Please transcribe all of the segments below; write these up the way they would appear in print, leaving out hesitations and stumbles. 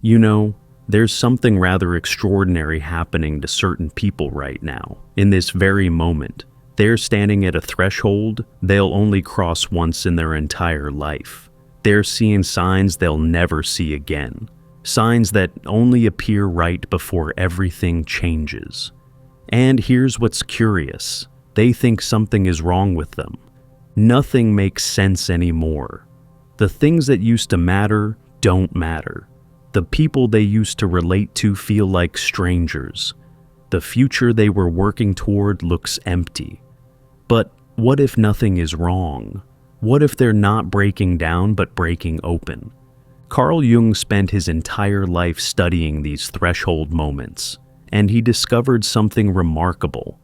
You know, there's something rather extraordinary happening to certain people right now. In this very moment, they're standing at a threshold they'll only cross once in their entire life. They're seeing signs they'll never see again. Signs that only appear right before everything changes. And here's what's curious. They think something is wrong with them. Nothing makes sense anymore. The things that used to matter don't matter. The people they used to relate to feel like strangers. The future they were working toward looks empty. But what if nothing is wrong? What if they're not breaking down but breaking open? Carl Jung spent his entire life studying these threshold moments, and he discovered something remarkable.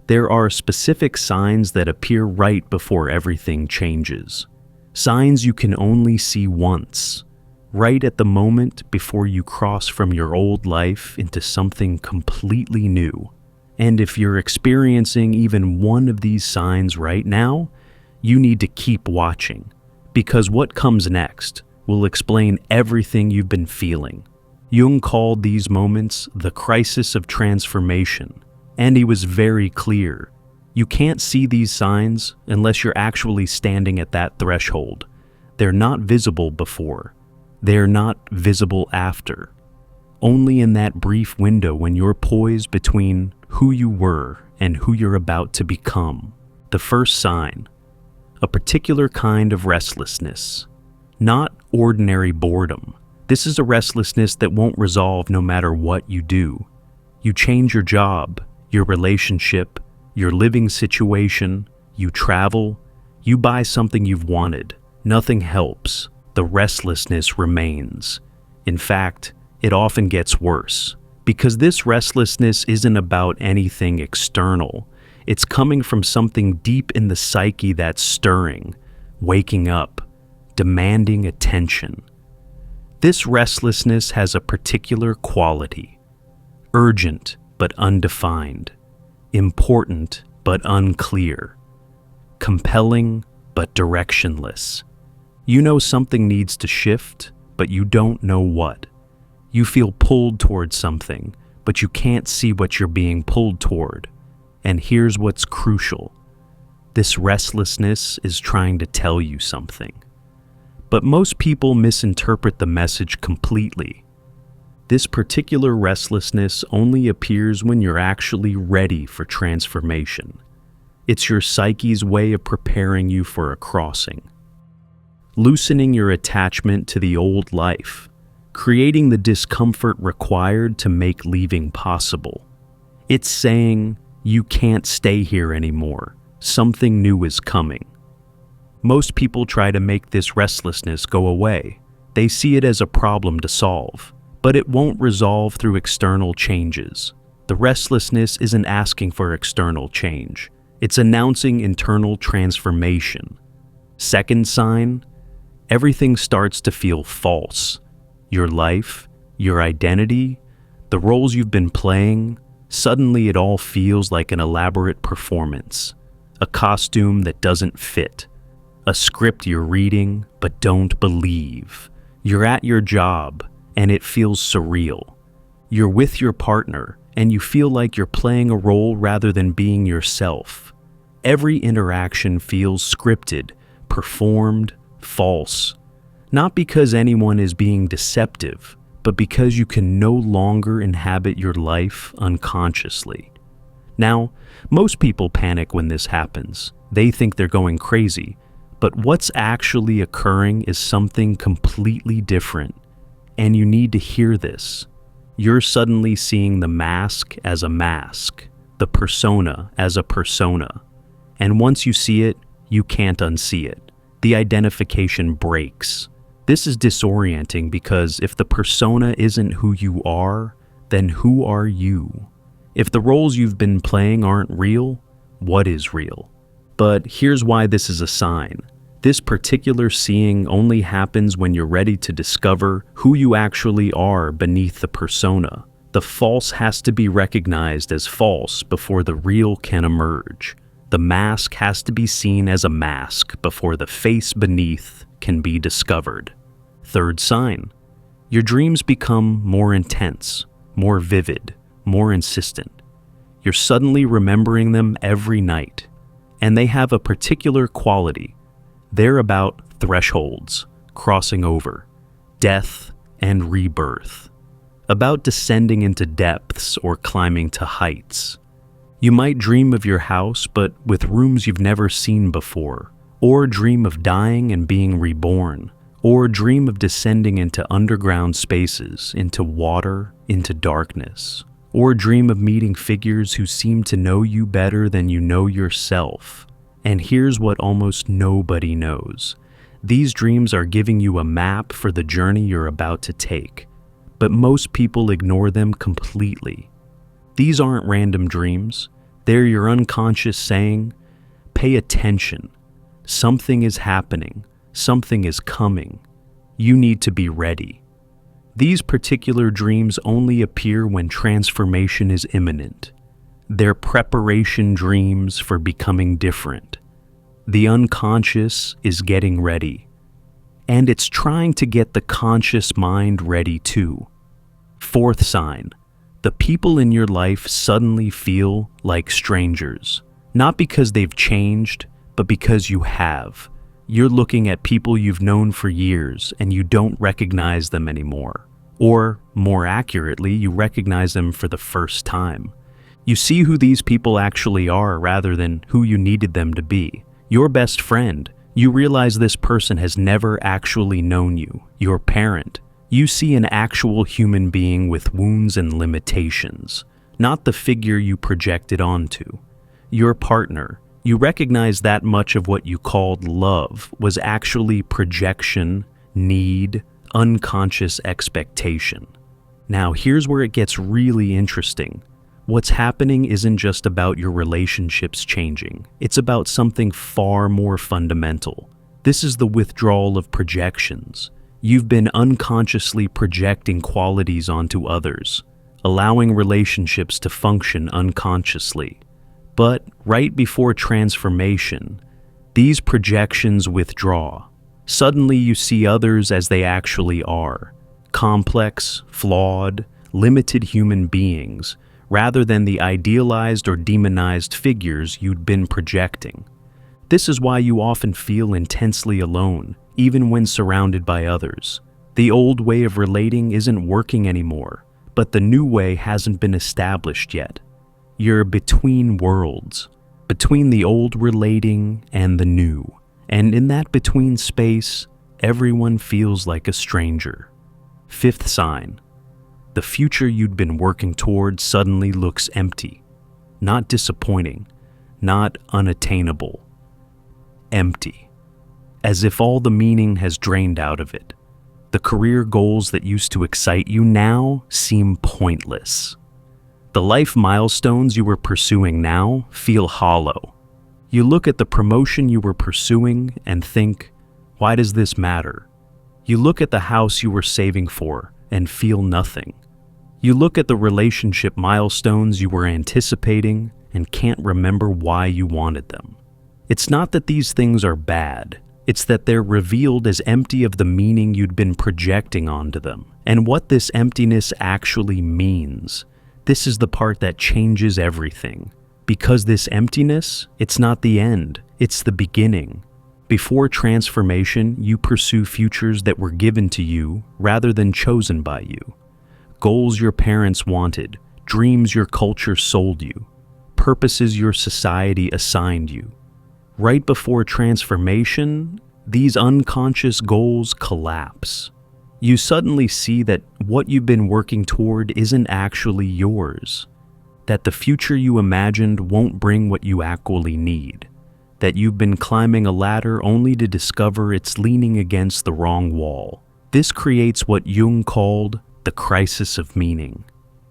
There are specific signs that appear right before everything changes. Signs you can only see once. Right at the moment before you cross from your old life into something completely new. And if you're experiencing even one of these signs right now, you need to keep watching, because what comes next will explain everything you've been feeling. Jung called these moments the crisis of transformation, and he was very clear. You can't see these signs unless you're actually standing at that threshold. They're not visible before. They're not visible after. Only in that brief window when you're poised between who you were and who you're about to become. The first sign, a particular kind of restlessness. Not ordinary boredom. This is a restlessness that won't resolve no matter what you do. You change your job, your relationship, your living situation, you travel, you buy something you've wanted. Nothing helps. The restlessness remains. In fact, it often gets worse, because this restlessness isn't about anything external. It's coming from something deep in the psyche that's stirring, waking up, demanding attention. This restlessness has a particular quality: urgent but undefined, important but unclear, compelling but directionless. You know something needs to shift, but you don't know what. You feel pulled toward something, but you can't see what you're being pulled toward. And here's what's crucial. This restlessness is trying to tell you something. But most people misinterpret the message completely. This particular restlessness only appears when you're actually ready for transformation. It's your psyche's way of preparing you for a crossing. Loosening your attachment to the old life, creating the discomfort required to make leaving possible. It's saying, you can't stay here anymore. Something new is coming. Most people try to make this restlessness go away. They see it as a problem to solve, but it won't resolve through external changes. The restlessness isn't asking for external change. It's announcing internal transformation. Second sign, everything starts to feel false. Your life, your identity, the roles you've been playing, suddenly it all feels like an elaborate performance. A costume that doesn't fit. A script you're reading but don't believe. You're at your job and it feels surreal. You're with your partner and you feel like you're playing a role rather than being yourself. Every interaction feels scripted, performed, false. Not because anyone is being deceptive, but because you can no longer inhabit your life unconsciously. Now, most people panic when this happens. They think they're going crazy, but what's actually occurring is something completely different, and you need to hear this. You're suddenly seeing the mask as a mask, the persona as a persona, and once you see it, you can't unsee it. The identification breaks. This is disorienting because if the persona isn't who you are, then who are you? If the roles you've been playing aren't real, what is real? But here's why this is a sign. This particular seeing only happens when you're ready to discover who you actually are beneath the persona. The false has to be recognized as false before the real can emerge. The mask has to be seen as a mask before the face beneath can be discovered. Third sign, Your dreams become more intense, more vivid, more insistent. You're suddenly remembering them every night, and they have a particular quality. They're about thresholds, crossing over, death and rebirth, about descending into depths or climbing to heights. You might dream of your house, but with rooms you've never seen before, or dream of dying and being reborn, or dream of descending into underground spaces, into water, into darkness, or dream of meeting figures who seem to know you better than you know yourself. And here's what almost nobody knows. These dreams are giving you a map for the journey you're about to take, but most people ignore them completely. These aren't random dreams. They're your unconscious saying, pay attention. Something is happening. Something is coming. You need to be ready. These particular dreams only appear when transformation is imminent. They're preparation dreams for becoming different. The unconscious is getting ready, and it's trying to get the conscious mind ready too. Fourth sign, the people in your life suddenly feel like strangers, not because they've changed, but because you have. You're looking at people you've known for years and you don't recognize them anymore. Or, more accurately, you recognize them for the first time. You see who these people actually are rather than who you needed them to be. Your best friend, you realize this person has never actually known you. Your parent, you see an actual human being with wounds and limitations, not the figure you projected onto. Your partner, you recognize that much of what you called love was actually projection, need, unconscious expectation. Now, here's where it gets really interesting. What's happening isn't just about your relationships changing. It's about something far more fundamental. This is the withdrawal of projections. You've been unconsciously projecting qualities onto others, allowing relationships to function unconsciously. But right before transformation, these projections withdraw. Suddenly you see others as they actually are, complex, flawed, limited human beings, rather than the idealized or demonized figures you'd been projecting. This is why you often feel intensely alone, even when surrounded by others. The old way of relating isn't working anymore, but the new way hasn't been established yet. You're between worlds, between the old relating and the new. And in that between space, everyone feels like a stranger. Fifth sign, the future you'd been working toward suddenly looks empty. Not disappointing, not unattainable. Empty. As if all the meaning has drained out of it. The career goals that used to excite you now seem pointless. The life milestones you were pursuing now feel hollow. You look at the promotion you were pursuing and think, why does this matter? You look at the house you were saving for and feel nothing. You look at the relationship milestones you were anticipating and can't remember why you wanted them. It's not that these things are bad. It's that they're revealed as empty of the meaning you'd been projecting onto them, and what this emptiness actually means. This is the part that changes everything. Because this emptiness, it's not the end, it's the beginning. Before transformation, you pursue futures that were given to you rather than chosen by you. Goals your parents wanted, dreams your culture sold you, purposes your society assigned you. Right before transformation, these unconscious goals collapse. You suddenly see that what you've been working toward isn't actually yours, that the future you imagined won't bring what you actually need, that you've been climbing a ladder only to discover it's leaning against the wrong wall. This creates what Jung called the crisis of meaning.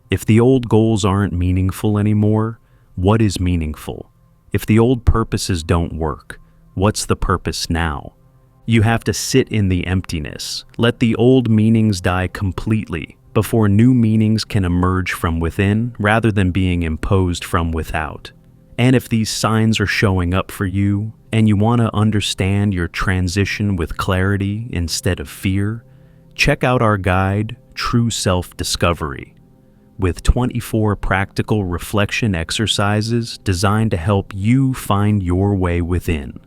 If the old goals aren't meaningful anymore, what is meaningful? If the old purposes don't work, what's the purpose now? You have to sit in the emptiness, let the old meanings die completely before new meanings can emerge from within rather than being imposed from without. And if these signs are showing up for you and you want to understand your transition with clarity instead of fear, check out our guide, True Self-Discovery, with 24 practical reflection exercises designed to help you find your way within.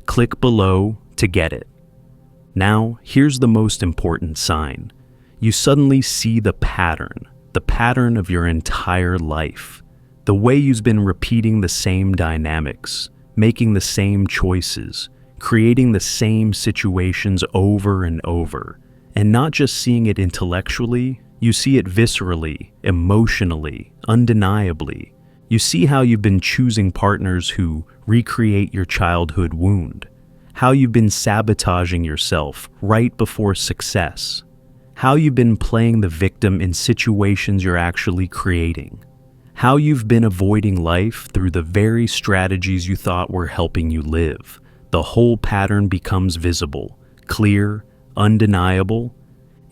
Click below to get it. Now, here's the most important sign. You suddenly see the pattern of your entire life. The way you've been repeating the same dynamics, making the same choices, creating the same situations over and over. And not just seeing it intellectually, you see it viscerally, emotionally, undeniably. You see how you've been choosing partners who recreate your childhood wound, how you've been sabotaging yourself right before success, how you've been playing the victim in situations you're actually creating, how you've been avoiding life through the very strategies you thought were helping you live. The whole pattern becomes visible, clear, undeniable.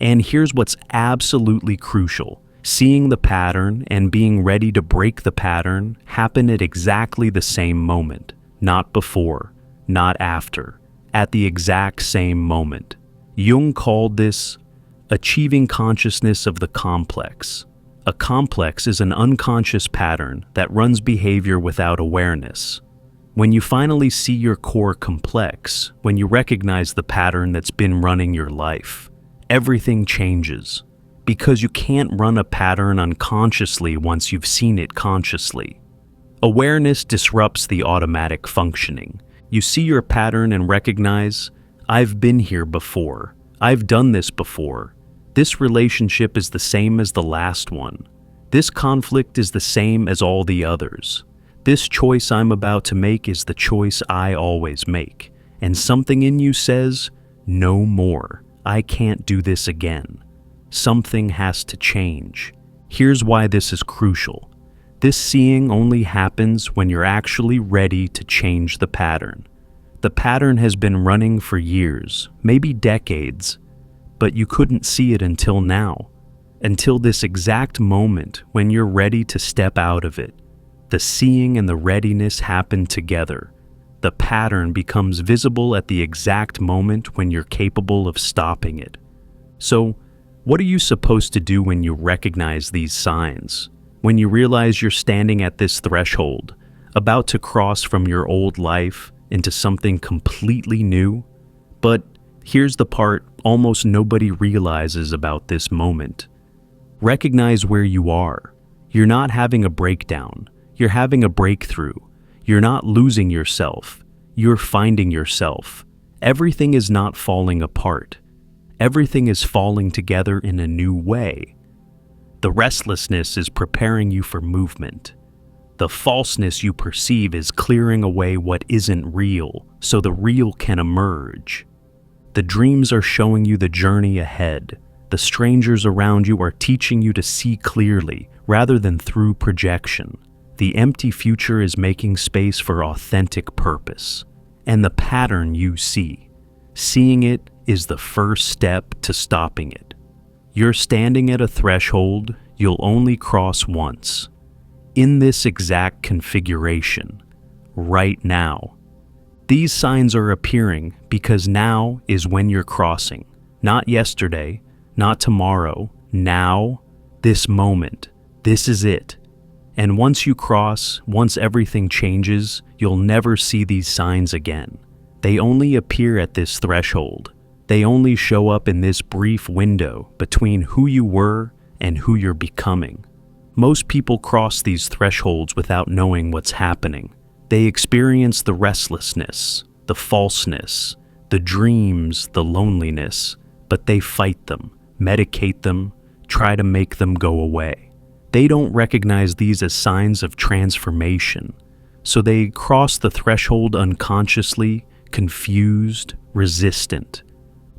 And here's what's absolutely crucial. Seeing the pattern and being ready to break the pattern happen at exactly the same moment. Not before, not after. At the exact same moment. Jung called this achieving consciousness of the complex. A complex is an unconscious pattern that runs behavior without awareness. When you finally see your core complex, when you recognize the pattern that's been running your life, everything changes. Because you can't run a pattern unconsciously once you've seen it consciously. Awareness disrupts the automatic functioning. You see your pattern and recognize, I've been here before. I've done this before. This relationship is the same as the last one. This conflict is the same as all the others. This choice I'm about to make is the choice I always make. And something in you says, no more. I can't do this again. Something has to change. Here's why this is crucial. This seeing only happens when you're actually ready to change the pattern. The pattern has been running for years, maybe decades, but you couldn't see it until now. Until this exact moment when you're ready to step out of it. The seeing and the readiness happen together. The pattern becomes visible at the exact moment when you're capable of stopping it. So, what are you supposed to do when you recognize these signs? When you realize you're standing at this threshold, about to cross from your old life into something completely new? But here's the part almost nobody realizes about this moment. Recognize where you are. You're not having a breakdown. You're having a breakthrough. You're not losing yourself. You're finding yourself. Everything is not falling apart. Everything is falling together in a new way. The restlessness is preparing you for movement. The falseness you perceive is clearing away what isn't real, so the real can emerge. The dreams are showing you the journey ahead. The strangers around you are teaching you to see clearly, rather than through projection. The empty future is making space for authentic purpose. And the pattern you see. Seeing it is the first step to stopping it. You're standing at a threshold you'll only cross once. In this exact configuration, right now. These signs are appearing because now is when you're crossing. Not yesterday, not tomorrow, now, this moment. This is it. And once you cross, once everything changes, you'll never see these signs again. They only appear at this threshold. They only show up in this brief window between who you were and who you're becoming. Most people cross these thresholds without knowing what's happening. They experience the restlessness, the falseness, the dreams, the loneliness, but they fight them, medicate them, try to make them go away. They don't recognize these as signs of transformation, so they cross the threshold unconsciously, confused, resistant.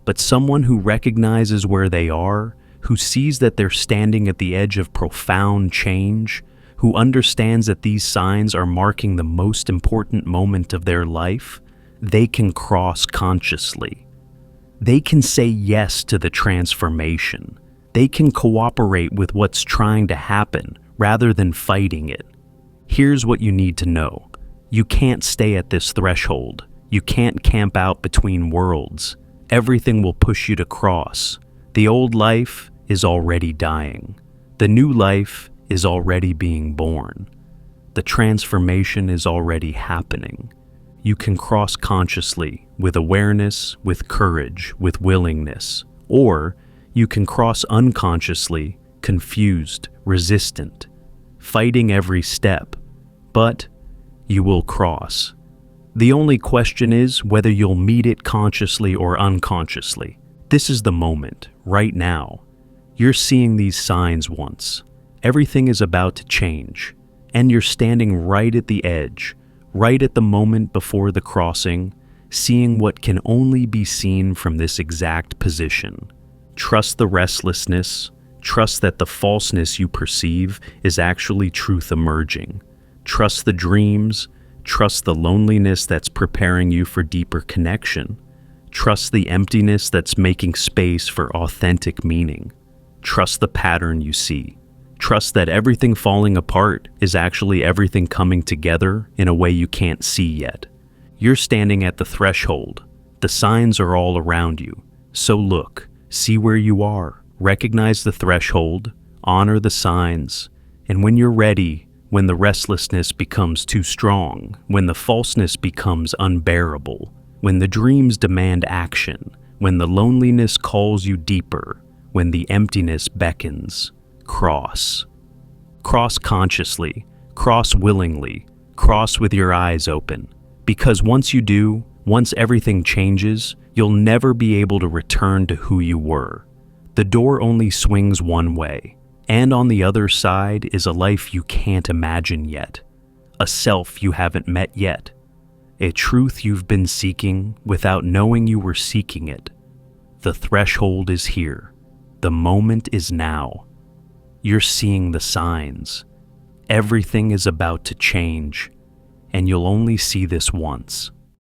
But someone who recognizes where they are, who sees that they're standing at the edge of profound change, who understands that these signs are marking the most important moment of their life, they can cross consciously. They can say yes to the transformation. They can cooperate with what's trying to happen rather than fighting it. Here's what you need to know. You can't stay at this threshold. You can't camp out between worlds. Everything will push you to cross. The old life is already dying. The new life is already being born. The transformation is already happening. You can cross consciously, with awareness, with courage, with willingness, or you can cross unconsciously, confused, resistant, fighting every step, but you will cross. The only question is whether you'll meet it consciously or unconsciously. This is the moment, right now. You're seeing these signs once. Everything is about to change, and you're standing right at the edge, right at the moment before the crossing, seeing what can only be seen from this exact position. Trust the restlessness. Trust that the falseness you perceive is actually truth emerging. Trust the dreams. Trust the loneliness that's preparing you for deeper connection. Trust the emptiness that's making space for authentic meaning. Trust the pattern you see. Trust that everything falling apart is actually everything coming together in a way you can't see yet. You're standing at the threshold. The signs are all around you. So look, see where you are. Recognize the threshold, honor the signs, and when you're ready, when the restlessness becomes too strong, when the falseness becomes unbearable, when the dreams demand action, when the loneliness calls you deeper, when the emptiness beckons, cross. Cross consciously, cross willingly, cross with your eyes open. Because once you do, once everything changes, you'll never be able to return to who you were. The door only swings one way, and on the other side is a life you can't imagine yet, a self you haven't met yet, a truth you've been seeking without knowing you were seeking it. The threshold is here. The moment is now. You're seeing the signs. Everything is about to change, and you'll only see this once.